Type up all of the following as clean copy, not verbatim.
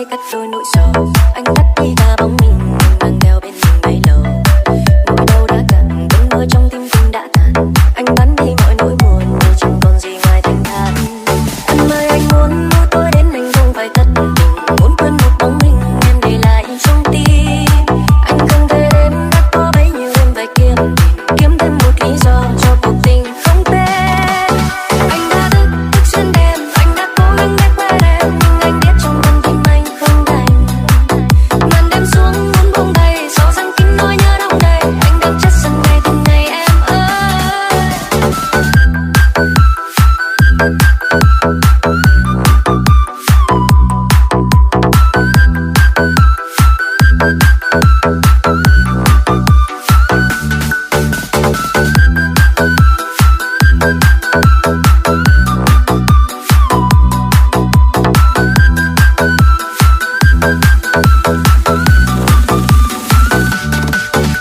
tay cắt đôi nỗi sầu. Anh cắt đi cả bóng mình mang theo bên mình bấy lâu. Nỗi đau đã cạn, cơn mưa trong tim tình đã tàn. Anh bắn đi mọi nỗi buồn như chẳng còn gì ngoài thanh thản. Em ơi anh muốn mỗi tối đến anh không phải thất tình, muốn quên một bóng mình em để lại trong tim. Anh không thể đếm đã có bấy nhiêu em phải kiếm thêm một lý do cho cuộc tình không tên. Anh đã thức xuyên đêm, anh đã cố gắng để quên em, nhưng anh biết trong con tim anh không đành. Màn đêm xuống muốn buông đầy, sầu răng kín nỗi nhớ đông đầy. Anh đang chất dần ngày từng ngày em ơi.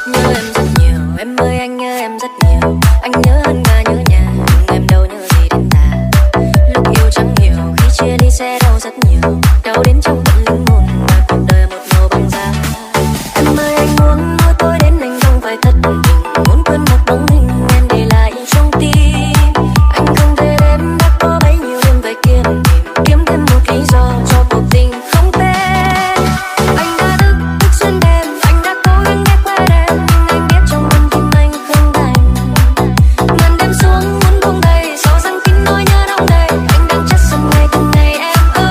Nhớ em rất nhiều, em ơi anh nhớ em rất nhiều. Anh nhớ hơn cả nhớ nhà, nhưng em đâu nhớ gì đến ta. Lúc yêu chẳng hiểu, khi chia ly sẽ đau rất nhiều. Đau đến trong tận linh hồn, và cuộc đời một màu băng giá. Em ơi anh muốn mỗi tối đến anh không phải thất tình, muốn quên một bóng hình em để lại trong tim. Anh không thể đếm đã có bấy nhiêu đêm phải kiếm thêm một lý do cho cuộc tình không tên. Anh đã thức xuyên đêm, anh đã cố gắng để quên em, nhưng anh biết trong con tim anh không đành. Màn đêm xuống muốn buông đầy, sầu răng kín nỗi nhớ đông đầy. Anh đang chất dần ngày từng ngày em ơi.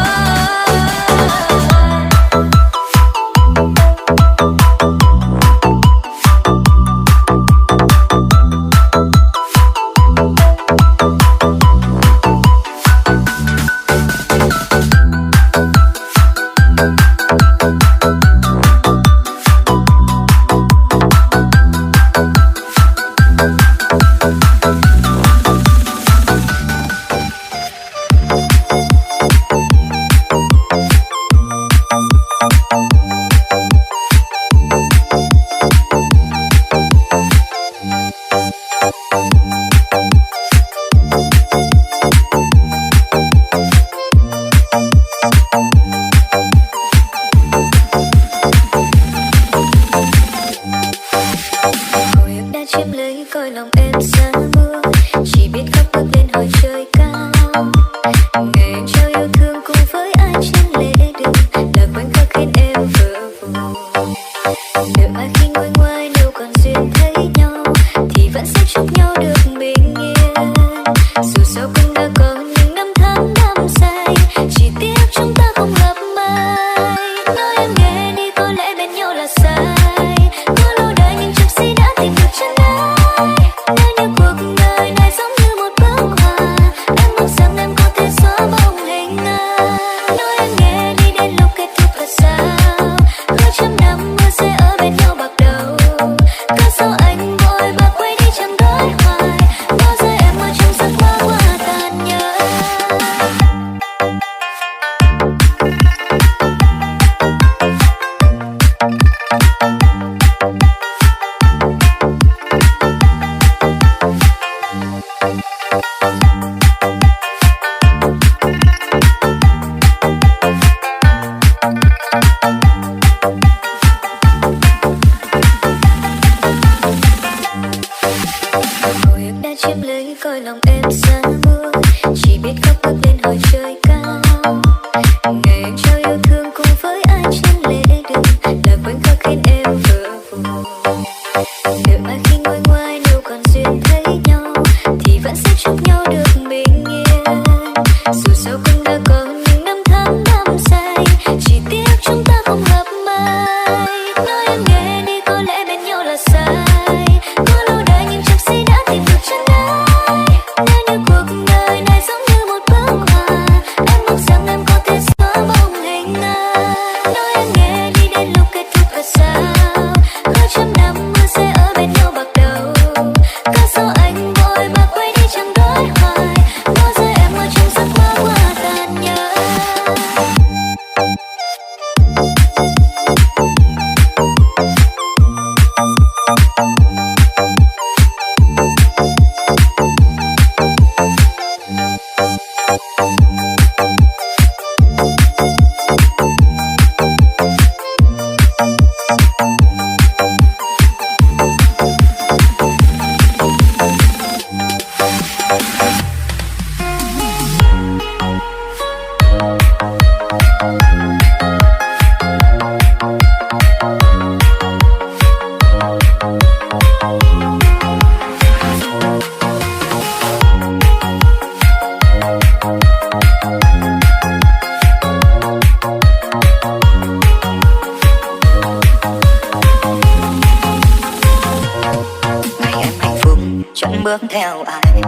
chân bước theo ai,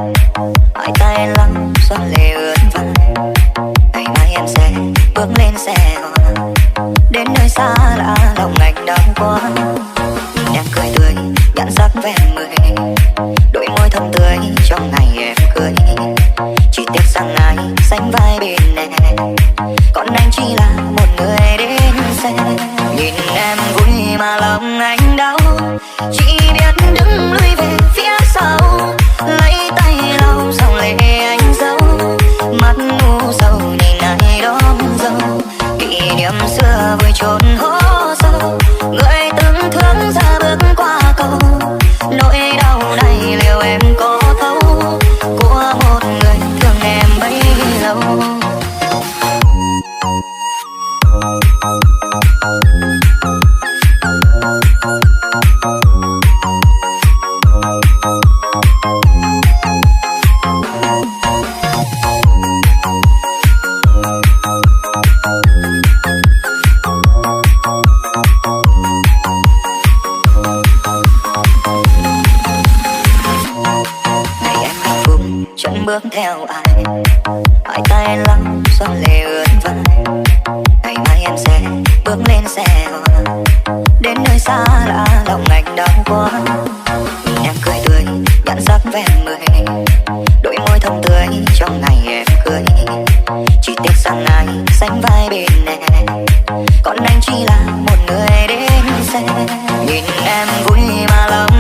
hai tay lắng xóa lệ ướt vai. Ngày mai em sẽ bước lên xe hoa, đến nơi xa lạ lòng anh đau quá. Em cười tươi nhãn sắc ven mười, đôi môi thơm tươi trong ngày em cưới. Chỉ tiếc rằng ai sánh vai bên này, còn anh chỉ là một người đến xe. Nhìn em vui mà lòng anh đau, chỉ biết đứng lùi về phía sau, lấy tay lau dòng lệ anh giấu. Mắt ngu sầu nhìn ai đón dâu, kỷ niệm xưa vui trốn hố sâu. Người từng thương ra bước qua cầu, nỗi đau này liệu em có thấu, của một người thương em bấy lâu. Bước theo ai, hai tay lắng xóa lệ ướt vai. Ngày mai em sẽ bước lên xe hoa, đến nơi xa lạ lòng anh đau quá. Em cười tươi nhãn sắc ven mười, đôi môi thơm tươi trong ngày em cưới. Chỉ tiếc rằng ai sánh vai bên này, còn anh chỉ là một người đến xe. Nhìn em vui mà lòng